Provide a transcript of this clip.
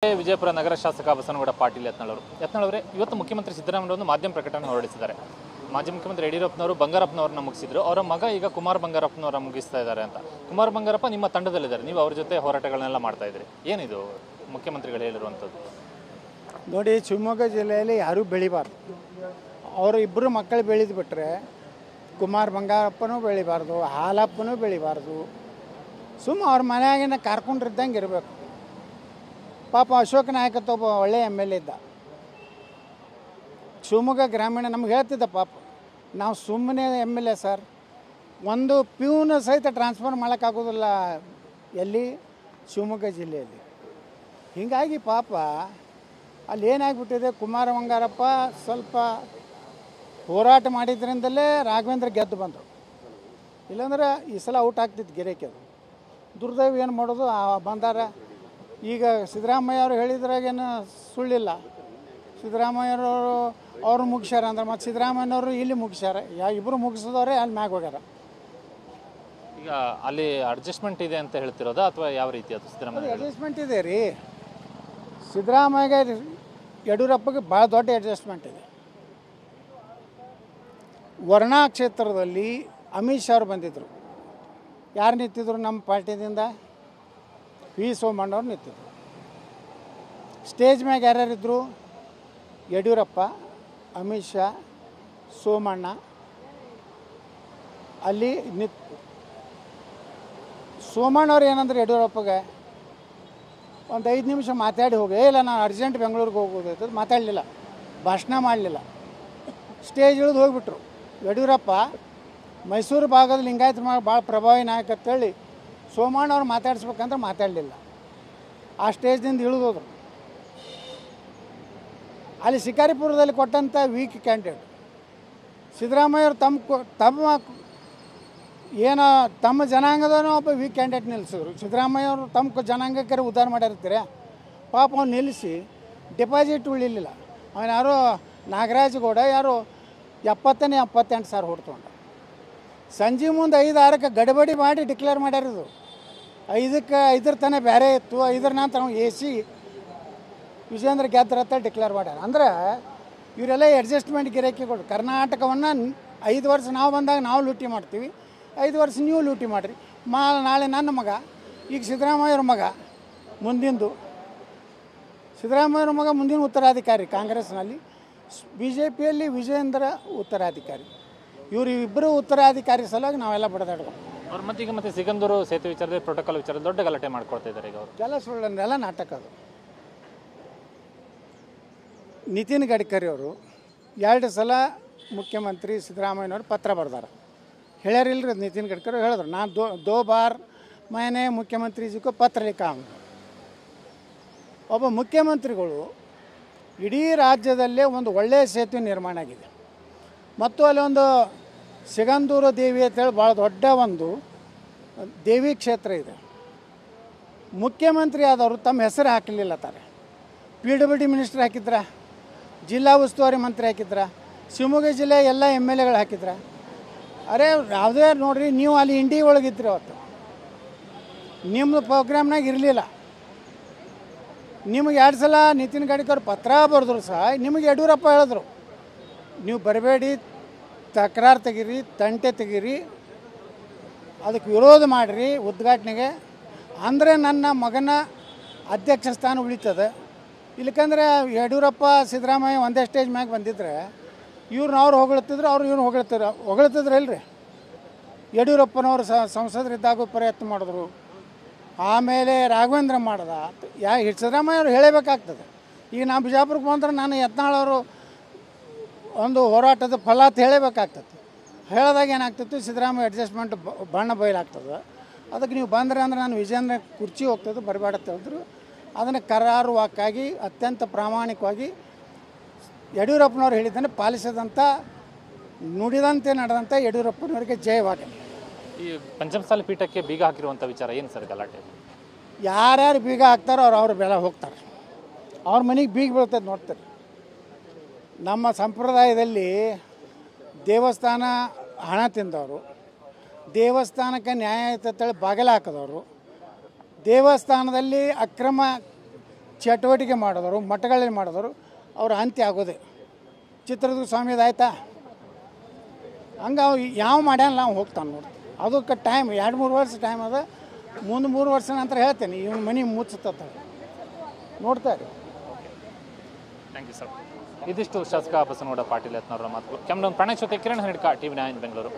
ವಿಜಯಪುರ ನಗರ ಶಾಸಕ ಬಸನಗೌಡ ಪಾಟೀಲ್ ಯತ್ನಾಳ್ ಅವರೇ ಇವತ್ತು ಮುಖ್ಯಮಂತ್ರಿ ಸಿದ್ದರಾಮಯ್ಯ ಒಂದು ಮಾಧ್ಯಮ ಪ್ರಕಟಣೆ ಹೊರಡಿಸಿದ್ದಾರೆ. ಮಾಜಿ ಮುಖ್ಯಮಂತ್ರಿ ಯಡಿಯೂರಪ್ಪನವರು ಬಂಗಾರಪ್ಪನವರನ್ನ ಮುಗಿಸಿದ್ರು, ಅವರ ಮಗ ಈಗ ಕುಮಾರ್ ಬಂಗಾರಪ್ಪನವರ ಮುಗಿಸ್ತಾ ಇದ್ದಾರೆ ಅಂತ. ಕುಮಾರ್ ಬಂಗಾರಪ್ಪ ನಿಮ್ಮ ತಂಡದಲ್ಲಿದ್ದಾರೆ, ನೀವು ಅವ್ರ ಜೊತೆ ಹೋರಾಟಗಳನ್ನೆಲ್ಲ ಮಾಡ್ತಾ ಇದ್ರಿ. ಏನಿದು ಮುಖ್ಯಮಂತ್ರಿಗಳು ಹೇಳಿರುವಂಥದ್ದು? ನೋಡಿ, ಶಿವಮೊಗ್ಗ ಜಿಲ್ಲೆಯಲ್ಲಿ ಯಾರೂ ಬೆಳಿಬಾರ್ದು. ಅವರು ಇಬ್ಬರು ಮಕ್ಕಳು ಬೆಳೆದು ಬಿಟ್ಟರೆ ಕುಮಾರ್ ಬಂಗಾರಪ್ಪನೂ ಬೆಳಿಬಾರ್ದು, ಹಾಲಪ್ಪನೂ ಬೆಳಿಬಾರ್ದು. ಅವ್ರ ಮನೆಯಾಗಿನ ಕಾರ್ಕೊಂಡಿದ್ದಂಗೆ ಇರಬೇಕು. ಪಾಪ ಅಶೋಕ್ ನಾಯಕತ್ವ ಒಬ್ಬ ಒಳ್ಳೆಯ MLA ಇದ್ದ. ಶಿವಮೊಗ್ಗ ಗ್ರಾಮೀಣ ನಮ್ಗೆ ಹೇಳ್ತಿದ್ದ, ಪಾಪ ನಾವು ಸುಮ್ಮನೆ MLA ಸರ್, ಒಂದು ಪ್ಯೂನ್ ಸಹಿತ ಟ್ರಾನ್ಸ್ಫರ್ ಮಾಡೋಕ್ಕಾಗೋದಿಲ್ಲ ಎಲ್ಲಿ, ಶಿವಮೊಗ್ಗ ಜಿಲ್ಲೆಯಲ್ಲಿ. ಹೀಗಾಗಿ ಪಾಪ ಅಲ್ಲಿ ಏನಾಗ್ಬಿಟ್ಟಿದೆ, ಕುಮಾರ ಬಂಗಾರಪ್ಪ ಸ್ವಲ್ಪ ಹೋರಾಟ ಮಾಡಿದ್ರಿಂದಲೇ ರಾಘವೇಂದ್ರ ಗೆದ್ದು ಬಂದರು. ಇಲ್ಲಾಂದ್ರೆ ಈ ಸಲ ಔಟ್ ಆಗ್ತಿತ್ತು ಗಿರೇಕಿ. ಅದು ದುರ್ದೈವ ಏನು ಮಾಡೋದು, ಬಂದಾರ. ಈಗ ಸಿದ್ದರಾಮಯ್ಯ ಅವರು ಹೇಳಿದ್ರಾಗೇನು ಸುಳ್ಳಿಲ್ಲ. ಸಿದ್ದರಾಮಯ್ಯವರು ಅವ್ರು ಮುಗಿಸ್ಯಾರ ಅಂದ್ರೆ ಮತ್ತು ಸಿದ್ದರಾಮಯ್ಯನವರು ಇಲ್ಲಿ ಮುಗಿಸ್ಯಾರ. ಇಬ್ಬರು ಮುಗಿಸಿದವ್ರೆ ಅಲ್ಲಿ ಮ್ಯಾಗ ಹೋಗ್ಯಾರ. ಈಗ ಅಲ್ಲಿ ಅಡ್ಜಸ್ಟ್ಮೆಂಟ್ ಇದೆ ಅಂತ ಹೇಳ್ತಿರೋದಾ ಅಥವಾ ಯಾವ ರೀತಿ? ಅದು ಸಿದ್ದರಾಮಯ್ಯ ಅಡ್ಜಸ್ಟ್ಮೆಂಟ್ ಇದೆ ರೀ. ಸಿದ್ದರಾಮಯ್ಯಗೆ ಯಡಿಯೂರಪ್ಪಗೆ ಭಾಳ ದೊಡ್ಡ ಅಡ್ಜಸ್ಟ್ಮೆಂಟ್ ಇದೆ. ವರ್ಣಾ ಕ್ಷೇತ್ರದಲ್ಲಿ ಅಮಿತ್ ಶಾ ಅವರು ಬಂದಿದ್ದರು. ಯಾರು ನಿಂತಿದ್ರು ನಮ್ಮ ಪಾರ್ಟಿದಿಂದ? ವಿ ಸೋಮಣ್ಣವ್ರು ನಿಂತಿದ್ರು. ಸ್ಟೇಜ್ ಮ್ಯಾಗ ಯಾರ್ಯಾರಿದ್ದರು? ಯಡಿಯೂರಪ್ಪ, ಅಮಿತ್ ಶಾ, ಸೋಮಣ್ಣ ಅಲ್ಲಿ ಸೋಮಣ್ಣವ್ರು ಏನಂದ್ರೆ ಯಡಿಯೂರಪ್ಪಗೆ ಒಂದು 5 ನಿಮಿಷ ಮಾತಾಡಿ ಹೋಗಿ, ಇಲ್ಲ ನಾನು ಅರ್ಜೆಂಟ್ ಬೆಂಗಳೂರಿಗೆ ಹೋಗೋದೈತದ, ಮಾತಾಡಲಿಲ್ಲ, ಭಾಷಣ ಮಾಡಲಿಲ್ಲ, ಸ್ಟೇಜ್ ಇಳಿದು ಹೋಗಿಬಿಟ್ರು. ಯಡಿಯೂರಪ್ಪ ಮೈಸೂರು ಭಾಗದ ಲಿಂಗಾಯತ ಭಾಳ ಪ್ರಭಾವಿ ನಾಯಕ ಅಂತೇಳಿ ಸೋಮಣ್ಣವ್ರು ಮಾತಾಡಿಸ್ಬೇಕಂದ್ರೆ ಮಾತಾಡಲಿಲ್ಲ. ಆ ಸ್ಟೇಜ್ನಿಂದ ಇಳಿದೋದ್ರು. ಅಲ್ಲಿ ಶಿಕಾರಿಪುರದಲ್ಲಿ ಕೊಟ್ಟಂಥ ವೀಕ್ ಕ್ಯಾಂಡಿಡೇಟ್ ಸಿದ್ದರಾಮಯ್ಯವ್ರು ತಮ್ಮ ಜನಾಂಗದವನು ಒಬ್ಬ ವೀಕ್ ಕ್ಯಾಂಡಿಡೇಟ್ ನಿಲ್ಲಿಸಿದ್ರು. ಸಿದ್ದರಾಮಯ್ಯವರು ತಮ್ಮ ಜನಾಂಗಕ್ಕೆ ಉದ್ಧಾರ ಮಾಡಿರ್ತಾರೆ. ಪಾಪ ಅವ್ನು ನಿಲ್ಲಿಸಿ ಡೆಪಾಸಿಟ್ ಉಳಿಲಿಲ್ಲ. ಅವನು ಯಾರೋ ನಾಗರಾಜ್ ಗೌಡ ಯಾರೋ 78 ಸಾವಿರ ಹೊಡ್ತೊಂಡ. ಸಂಜೆ ಮುಂದೆ 5-6ಕ್ಕೆ ಗಡಬಡಿ ಮಾಡಿ ಡಿಕ್ಲೇರ್ ಮಾಡ್ಯಾರಿದು. 5ರ ತನಕ ಬೇರೆ ಇತ್ತು. 5ರ ನಂತರ ನಾವು AC ವಿಜೇಂದ್ರ ಗೆದ್ರತ್ತ ಡಿಕ್ಲೇರ್ ಮಾಡ್ಯಾರ. ಅಂದ್ರೆ ಇವರೆಲ್ಲ ಅಡ್ಜಸ್ಟ್ಮೆಂಟ್ ಗಿರಾಕಿಗಳು. ಕರ್ನಾಟಕವನ್ನು 5 ವರ್ಷ ನಾವು ಬಂದಾಗ ನಾವು ಲೂಟಿ ಮಾಡ್ತೀವಿ, 5 ವರ್ಷ ನೀವು ಲೂಟಿ ಮಾಡಿರಿ. ನಾಳೆ ನನ್ನ ಮಗ, ಈಗ ಸಿದ್ದರಾಮಯ್ಯವ್ರ ಮಗ ಮುಂದಿಂದು, ಸಿದ್ದರಾಮಯ್ಯವ್ರ ಮಗ ಮುಂದಿನ ಉತ್ತರಾಧಿಕಾರಿ ಕಾಂಗ್ರೆಸ್ನಲ್ಲಿ, BJPಯಲ್ಲಿ ವಿಜೇಂದ್ರ ಉತ್ತರಾಧಿಕಾರಿ. ಇವರು ಇಬ್ಬರು ಉತ್ತರಾಧಿಕಾರಿ ಸಲುವಾಗಿ ನಾವೆಲ್ಲ ಬಡದಾಡ್ಬೇಕು. ಅವ್ರು ಮತ್ತೆ ಸಿಗಂದೂರು ಸೇತುವೆ ವಿಚಾರದಲ್ಲಿ ಪ್ರೋಟೋಕಾಲ್ ವಿಚಾರ ದೊಡ್ಡ ಗಲಾಟೆ ಮಾಡ್ಕೊಳ್ತಾ ಇದ್ದಾರೆ. ಈಗ ಅವರು ಎಲ್ಲ ಸುಳ್ಳನ್ನೆಲ್ಲ ನಾಟಕ. ಅದು ನಿತಿನ್ ಗಡ್ಕರಿ ಅವರು 2 ಸಲ ಮುಖ್ಯಮಂತ್ರಿ ಸಿದ್ದರಾಮಯ್ಯನವ್ರು ಪತ್ರ ಬರ್ದಾರೆ. ಹೇಳ್ಯಾರಿಲ್ರಿ ನಿತಿನ್ ಗಡ್ಕರಿ ಹೇಳಿದ್ರು, ನಾನು ದೋ ಬಾರ್ ಮೈನೆ ಮುಖ್ಯಮಂತ್ರಿ ಜಿಗೂ ಪತ್ರ ಲಿಖಾ. ಒಬ್ಬ ಮುಖ್ಯಮಂತ್ರಿಗಳು ಇಡೀ ರಾಜ್ಯದಲ್ಲೇ ಒಂದು ಒಳ್ಳೆಯ ಸೇತುವೆ ನಿರ್ಮಾಣ ಆಗಿದೆ. ಮತ್ತು ಅಲ್ಲಿ ಒಂದು ಸಿಗಂದೂರು ದೇವಿ ಅಂತೇಳಿ ಭಾಳ ದೊಡ್ಡ ಒಂದು ದೇವಿ ಕ್ಷೇತ್ರ ಇದೆ. ಮುಖ್ಯಮಂತ್ರಿ ಆದವರು ತಮ್ಮ ಹೆಸರು ಹಾಕಲಿಲ್ಲ ತಾರೆ. PWD ಮಿನಿಸ್ಟರ್ ಹಾಕಿದ್ರ, ಜಿಲ್ಲಾ ಉಸ್ತುವಾರಿ ಮಂತ್ರಿ ಹಾಕಿದ್ರ, ಶಿವಮೊಗ್ಗ ಜಿಲ್ಲೆ ಎಲ್ಲ MLAಗಳು ಹಾಕಿದ್ರ. ಅರೆ ಯಾವುದೇ ನೋಡ್ರಿ, ನೀವು ಅಲ್ಲಿ ಇಂಡಿ ಒಳಗಿದ್ರಿ ಅವತ್ತು, ನಿಮ್ಮ ಪ್ರೋಗ್ರಾಮ್ನಾಗ ಇರಲಿಲ್ಲ. ನಿಮಗೆ 2 ಸಲ ನಿತಿನ್ ಗಡ್ಕರಿ ಪತ್ರ ಬರೆದ್ರು ಸಹ ನಿಮಗೆ ಯಡಿಯೂರಪ್ಪ ಹೇಳಿದ್ರು, ನೀವು ಬರಬೇಡಿ, ತಕರಾರು ತೆಗೀರಿ, ತಂಟೆ ತೆಗೀರಿ, ಅದಕ್ಕೆ ವಿರೋಧ ಮಾಡಿರಿ ಉದ್ಘಾಟನೆಗೆ, ಅಂದರೆ ನನ್ನ ಮಗನ ಅಧ್ಯಕ್ಷ ಸ್ಥಾನ ಉಳಿತದೆ. ಇಲ್ಲಕಂದ್ರೆ ಯಡಿಯೂರಪ್ಪ ಸಿದ್ದರಾಮಯ್ಯ ಒಂದೇ ಸ್ಟೇಜ್ ಮ್ಯಾಗ ಬಂದಿದ್ರೆ ಅವ್ರು ಹೊಗಳ್ತಿದ್ರು, ಇವ್ರು ಹೊಗಳ್ತಿದ್ರು ಇಲ್ರಿ. ಯಡಿಯೂರಪ್ಪನವರು ಸಂಸದರಿದ್ದಾಗ ಪ್ರಯತ್ನ ಮಾಡಿದ್ರು, ಆಮೇಲೆ ರಾಘವೇಂದ್ರ ಮಾಡ್ದ. ಸಿದ್ದರಾಮಯ್ಯ ಅವರು ಹೇಳಬೇಕಾಗ್ತದೆ. ಈಗ ನಾವು ಬಿಜಾಪುರಕ್ಕೆ ಬಂದ್ರೆ ನಾನು ಯತ್ನಾಳವರು ಒಂದು ಹೋರಾಟದ ಫಲ ಅಂತ ಹೇಳಬೇಕಾಗ್ತದೆ. ಹೇಳಿದಾಗ ಏನಾಗ್ತಿತ್ತು, ಸಿದ್ದರಾಮಯ್ಯ ಅಡ್ಜಸ್ಟ್ಮೆಂಟ್ ಬಣ್ಣ ಬಯಲಾಗ್ತದೆ. ಅದಕ್ಕೆ ನೀವು ಬಂದರೆ ಅಂದ್ರೆ ನಾನು ವಿಜೇಂದ್ರ ಕುರ್ಚಿ ಹೋಗ್ತದೆ, ಬರಬೇಡ ಅಂತ ಹೇಳಿದ್ರು. ಅದನ್ನು ಕರಾರುವಾಕ್ಕಾಗಿ ಅತ್ಯಂತ ಪ್ರಾಮಾಣಿಕವಾಗಿ ಯಡಿಯೂರಪ್ಪನವ್ರು ಹೇಳಿದ್ದನ್ನು ಪಾಲಿಸಿದಂಥ, ನುಡಿದಂತೆ ನಡೆದಂಥ ಯಡಿಯೂರಪ್ಪನವರಿಗೆ ಜಯವಾಗಲಿ. ಈ ಪಂಚಮಸಾಲಿ ಪೀಠಕ್ಕೆ ಬೀಗ ಹಾಕಿರುವಂಥ ವಿಚಾರ ಏನು ಸರ್ ಗಲಾಟೆ? ಯಾರ್ಯಾರು ಬೀಗ ಹಾಕ್ತಾರೋ ಅವ್ರ ಬೆಲೆ ಹೋಗ್ತಾರೆ. ಅವ್ರ ಮನೆಗೆ ಬೀಗ ಬೀಳ್ತದೆ ನೋಡ್ತಾರೆ. ನಮ್ಮ ಸಂಪ್ರದಾಯದಲ್ಲಿ ದೇವಸ್ಥಾನ ಹಣ ತಿಂದವರು, ದೇವಸ್ಥಾನಕ್ಕೆ ನ್ಯಾಯ ಅಂತೇಳಿ ಬಾಗಿಲು ಹಾಕಿದವರು, ದೇವಸ್ಥಾನದಲ್ಲಿ ಅಕ್ರಮ ಚಟುವಟಿಕೆ ಮಾಡಿದವರು, ಮಠಗಳಲ್ಲಿ ಮಾಡಿದವರು ಅವ್ರ ಅಂತ್ಯ ಆಗೋದೆ. ಚಿತ್ರದುರ್ಗ ಸ್ವಾಮಿದು ಆಯ್ತಾ, ಹಂಗೆ ಅವು ಯಾವ ಮಾಡ್ಯಾನ ನಾವು ಹೋಗ್ತಾನೆ ನೋಡಿ. ಅದಕ್ಕೆ ಟೈಮ್ 2-3 ವರ್ಷ ಟೈಮ್ ಅದ. ಮುಂದೆ 3 ವರ್ಷ ನಂತರ ಹೇಳ್ತೇನೆ ಇವನು ಮನೆ ಮುಚ್ಚುತ್ತ ನೋಡ್ತಾರೆ. Thank you sir. ಇದಿಷ್ಟು ಶಾಸಕ ಬಸನಗೌಡ ಪಾಟೀಲ್ ಯತ್ನಾಳ್ ಅವರ ಮಾತುಗಳು. ಕ್ಯಾಮ್ರಾಮನ್ ಪ್ರಣಯ್ ಜೊತೆ ಕಿರಣ್ ಹನಿಡ್ಕ, TV9 ಬೆಂಗಳೂರು.